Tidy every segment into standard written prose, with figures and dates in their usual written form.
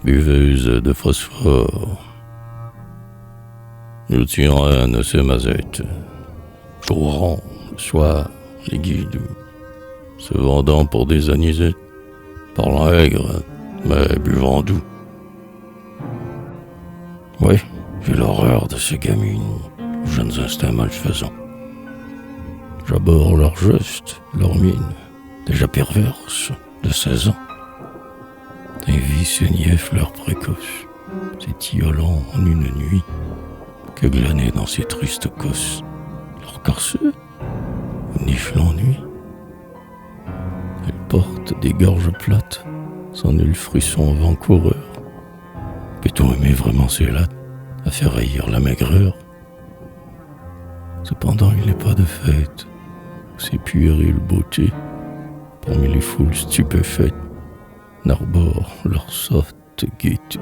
buveuse de phosphore. Je tyranne ses mazettes, courant le soir, les guides, se vendant pour des anisettes, parlant aigre, mais buvant doux. Oui, j'ai l'horreur de ces gamines, jeunes instincts malfaisants. J'aborde leurs gestes, leurs mines, déjà perverses, de 16 ans. Des vices et niais fleurs précoces, s'étiolant en une nuit, que glaner dans ces tristes cosses, leur corset, niche l'ennui. Elles portent des gorges plates, sans nul frisson avant-coureur. Peut-on aimer vraiment ces lattes, à faire haïr la maigreur? Cependant il n'est pas de fête, où ces puériles beautés, parmi les foules stupéfaites, n'arborent leur sotte gaieté.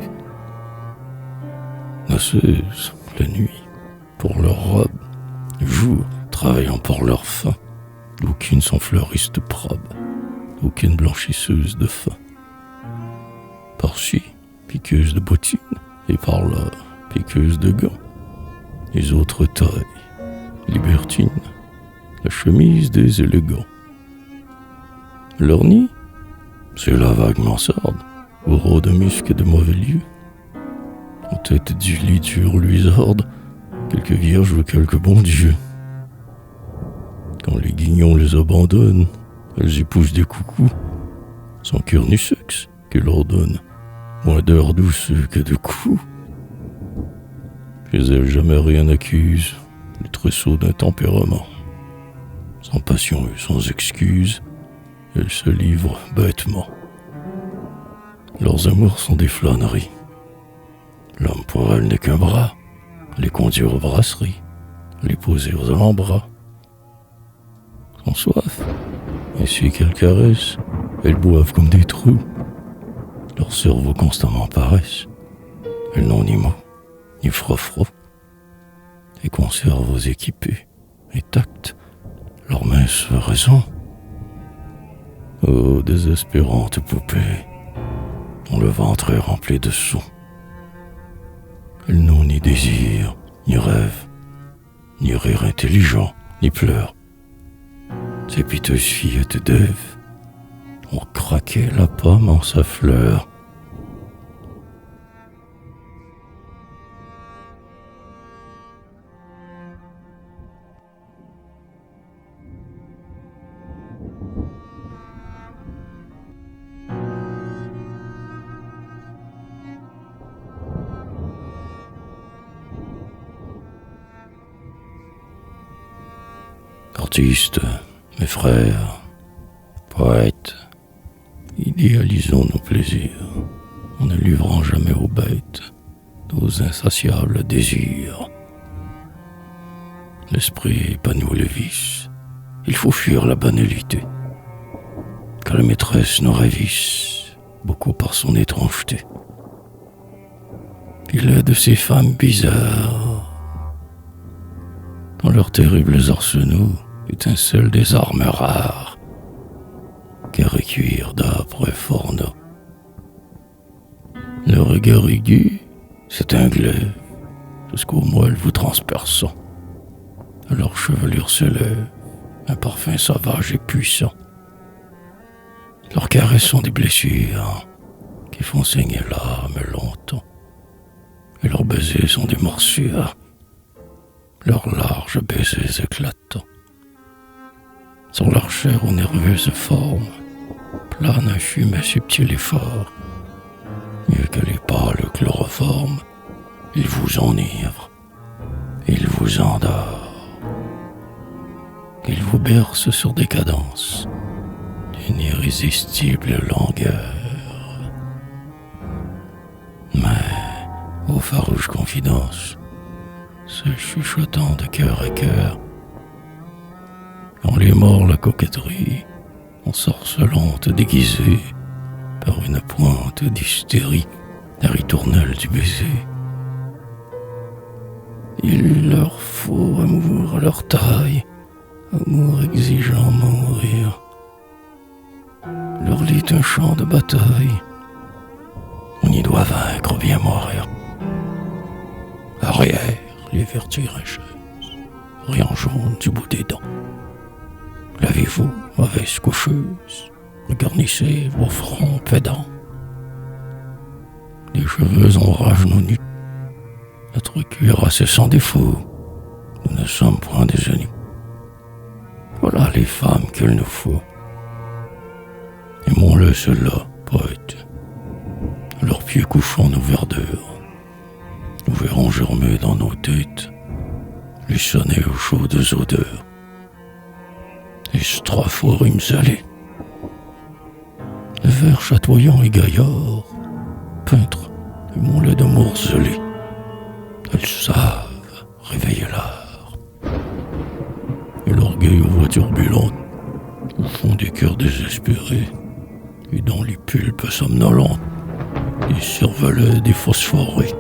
Noceuses, la nuit, pour leur robe, le jour, travaillant pour leur faim, d'aucune sont fleuristes probes, d'aucune blanchisseuse de faim. Par-ci, piqueuse de bottines, et par-là, piqueuse de gants. Les autres tailles, libertines, la chemise des élégants. Leur nid, c'est la vague mansarde, bourreau de musc et de mauvais lieux. En tête du lit luisarde, quelques vierges ou quelques bons dieux. Quand les guignons les abandonnent, elles y poussent des coucous, sans cœur ni sexe, qui leur donne moins d'heures douces que de coups. Chez elles jamais rien n'accuse les tressaut d'un tempérament. Sans passion et sans excuse, elles se livrent bêtement. Leurs amours sont des flâneries. L'homme pour elles n'est qu'un bras, les conduire aux brasseries, les poser aux avant-bras. Sans soif, ainsi qu'elles caressent, elles boivent comme des trous. Leur cerveau constamment paraissent. Elles n'ont ni mots, ni froid, et conservent aux équipés, intactes, leur mince raison. Ô désespérante poupée, dont le ventre est rempli de sons. Elles n'ont ni désir, ni rêve, ni rire intelligent, ni pleurs. Ces piteuses fillettes d'Ève ont craqué la pomme en sa fleur. Artistes, mes frères, poètes, idéalisons nos plaisirs, en ne livrant jamais aux bêtes nos insatiables désirs. L'esprit épanouit le vice, il faut fuir la banalité, car la maîtresse nous ravisse beaucoup par son étrangeté. Il est de ces femmes bizarres, dans leurs terribles arsenaux, étincellent des armes rares, guerre et cuir d'âpres fourneaux. Le regard aigu, c'est un glaive, jusqu'au moelle vous transperçant. À leur chevelure s'élève un parfum sauvage et puissant. Leurs caresses sont des blessures qui font saigner l'âme longtemps, et leurs baisers sont des morsures, leurs larges baisers éclatants. Sur leur chair aux nerveuses formes plane un fumet subtil et fort. Mieux que les pâles chloroformes, il vous enivre, il vous endort. Il vous berce sur des cadences d'une irrésistible langueur. Mais, aux farouches confidences, se chuchotant de cœur à cœur, on les mord la coquetterie, ensorcelante déguisée par une pointe d'hystérie, la ritournelle du baiser. Il leur faut amour à leur taille, amour exigeant mourir. Leur lit un champ de bataille, On y doit vaincre ou bien mourir. Arrière, les vertigéreuses, rien jaune du bout des dents. Lavez-vous, mauvaise coucheuse, regarnissez vos fronts pédants. Les cheveux ombragent nos nues, notre cuirasse est sans défaut, nous ne sommes point des génies. Voilà les femmes qu'il nous faut. Aimons-le cela, poète. À leurs pieds couchant nos verdures, nous verrons germer dans nos têtes les sonner aux chaudes odeurs. Et strophes aux rimes salées, les vers chatoyants et gaillards, peintres, aimons-les de morcelés. Elles savent réveiller l'art. Et l'orgueil aux voix turbulentes, au fond des cœurs désespérés, et dans les pulpes somnolentes, des cervelets des phosphorés.